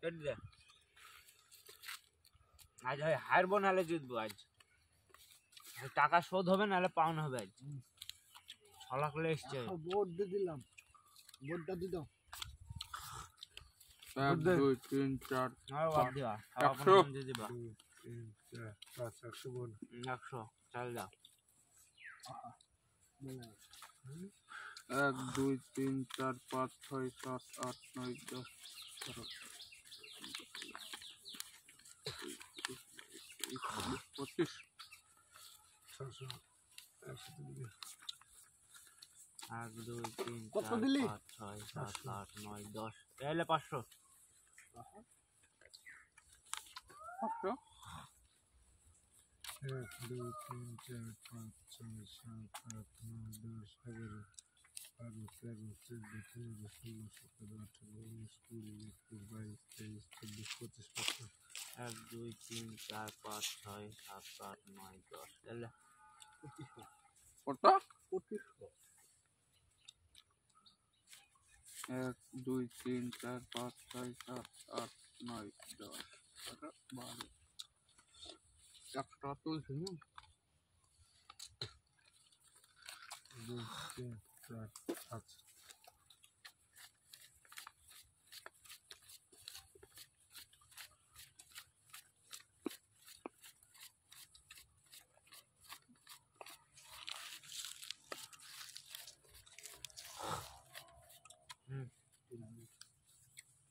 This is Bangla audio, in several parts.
কেটে দে আজ হারবো নাহলে জিতবো আজ টাকা শোধ হবে নাহলে পাওনা হবে আজ 6 লাখ লে এসছে বোর্ড দিয়ে দিলাম বোর্ডটা দি দাও 1 2 3 4 আর বাদ দিবা আপন দিয়ে দিবা 2 3 4 5 100 বোর্ড 100 চাল দাও 1 2 3 4 5 6 7 8 9 10 11 25 600 1 2 3 কত 4 দিলি? 5 6 7 8 9 10 তাহলে 500 1 2 3 4 5 6 7 8 9 10 11 12 13 14 15 16 17 18 19 20 21 22 23 24 1 2 3 4 5 6 7 8 9 10 তাহলে কত 25 1 2 3 4 5 6 7 8 9 10 12 100 টাকা তুলছি 2 3 4 5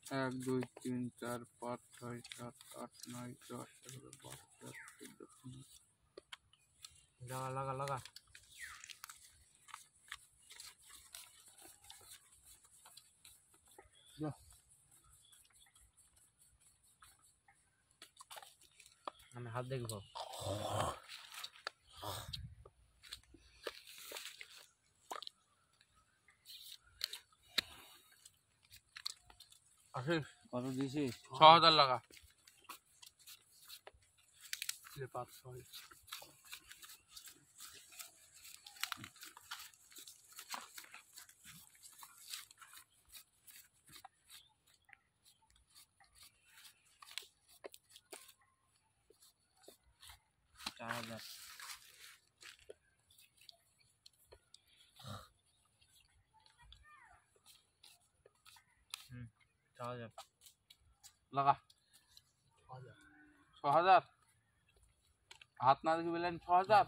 1 2 3 4 5 6 7 8 9 10 11 12 13 14 লাগা আমি হাত দেখবো আশিস কত দিছিস 6000 লাগা 5 6 4000 4000 লাগা 6000 হাত না দেখে বললেন 6000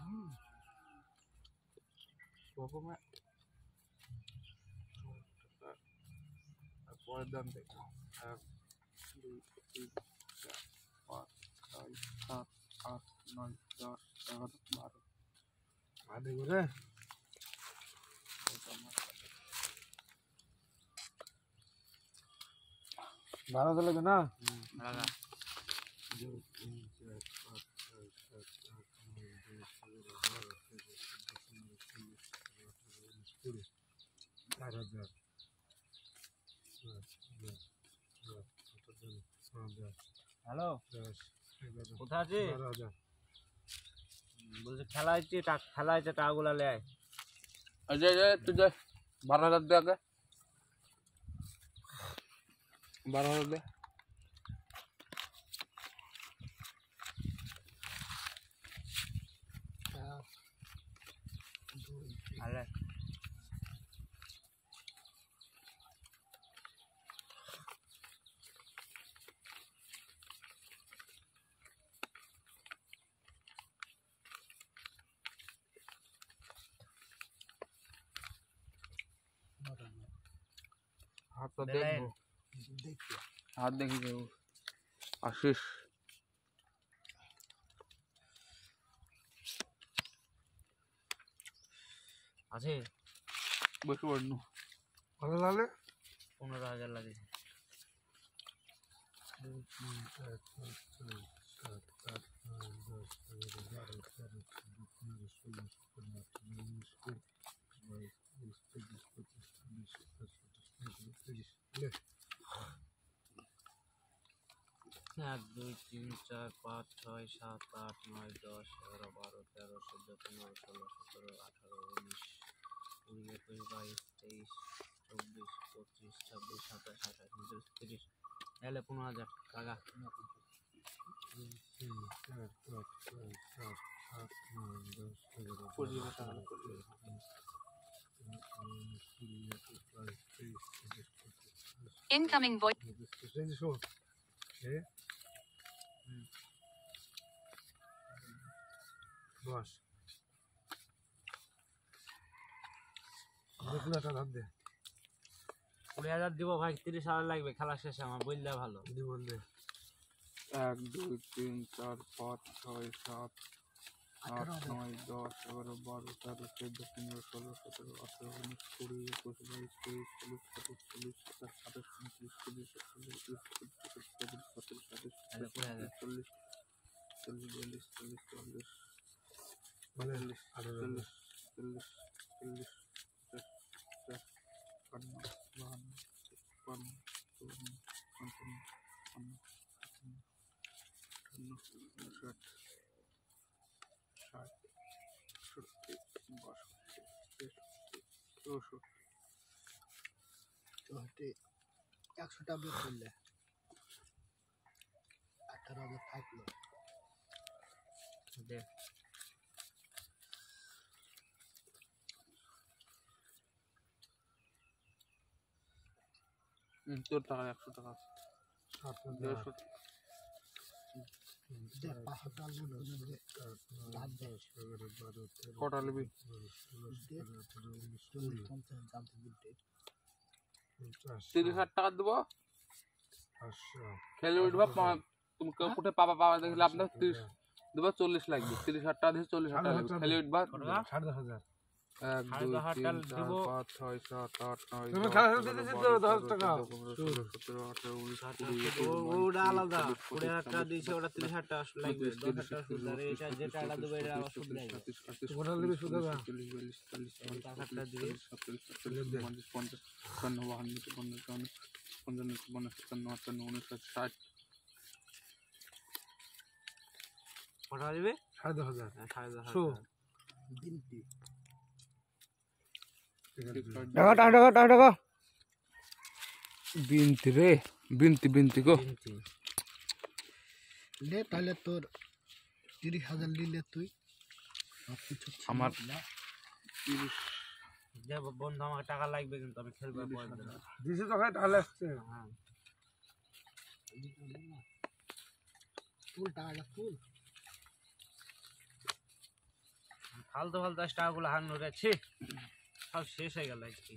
বাবা মা পরের দাম দেখো 1 2 3 4 5 6 7 8 9 10 11 12 আদে করে 12 লাগে না লাগা 2 3 4 5 6 7 8 9 10 11 12 13 14 15 16 17 হ্যালো 10 11 কোথায় আছিস 12000 বলছে খেলা হচ্ছে টাকাগুলো লে আয় अजय अजय तुझे 12000 दे आगे 12000 दे আলে हाथ तो देखो देखिए हाथ देखिए आशीष আছে बस वरनु কত লাগে 15000 লাগে 2 3 4 5 6 7 8 9 10 11 12 13 14 15 16 17 18 1 2 3 4 5 6 7 8 9 10 11 12 13 14 15 16 17 18 19 20 21 22 23 24 25 26 27 28 29 30 এলে 15,000 টাকা। 3 4 5 6 7 8 9 10 11 পঁচিশ টাকা হলো, 12 Incoming voice. বস দেখলে টাকা দে 20,000 দিব ভাই, 30,000 লাগবে খেলা শেষে আমার, বললে ভালো। দি বললে 1 2 3 4 5 6 7 8 9 10 11 12 13 14 15 16 17 18 19 20 21 22 23 24 25 26 27 28 29 30 31 32 33 34 35 36 40 মানে 40 40 40 একশোটা বের করলে 18,000 থাকলো। দে তোর টাকা 100 টাকা 150 দে 5,000 মনে হচ্ছে দাঁত দেয়। কটা নিবি? 50 জানতে দিতে 30,000 টাকা দেবো, 500 খেলে উঠবা। তুমি কেউ কোথায় পাবা দেখলে আপনার 30 দেবো, 40 লাগবে। 30,000 টাকা দিয়ে 40,000 টাকা লাগবে, খেলে উঠবা। 10,500 1 2 3 4 5 6 7 8 9 তুমি 10 খেলা 11 দিতে 12 10 টাকা 13 14 15 16 17 18 ওটা আলাদা, 20,000 টাকা দিয়েছে, ওটা 30,000 টাকা লাগবে, 10,000 টাকা সুদ। আর এটা যে টাকা দেবে এটা আবার সুদ লাগবে। ওটা দিবি সুদ হবে 1000 টাকা দিবি। 60 কটা দিবে? 10,500 10,500 শো। টাকা। দিনটি টাকা বিনতি রে, বিনতি গো। কিনছি। লে তাহলে তোর 30,000 নিলে তুই সবকিছু ছিল আমার না। 30 যে বন্ধু আমাকে টাকা লাগবে কিন্তু আমি খেলবো পরের দিন। দিছে তো ভাই তাহলে আসছে হ্যাঁ তুল টাকাটা তুল। ফালতু 10 টাকাগুলো হার নুরেছি, সব শেষ হয়ে গেল আজকে।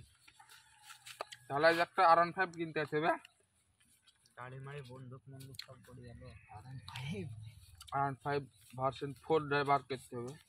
তাহলে আজ একটা R15 কিনতে আছে বে। গাড়ি মারি বন্দুক সব পড়ে গেল। আর ভাই R15 ভার্সন 4 ড্রাইভার করতে হবে।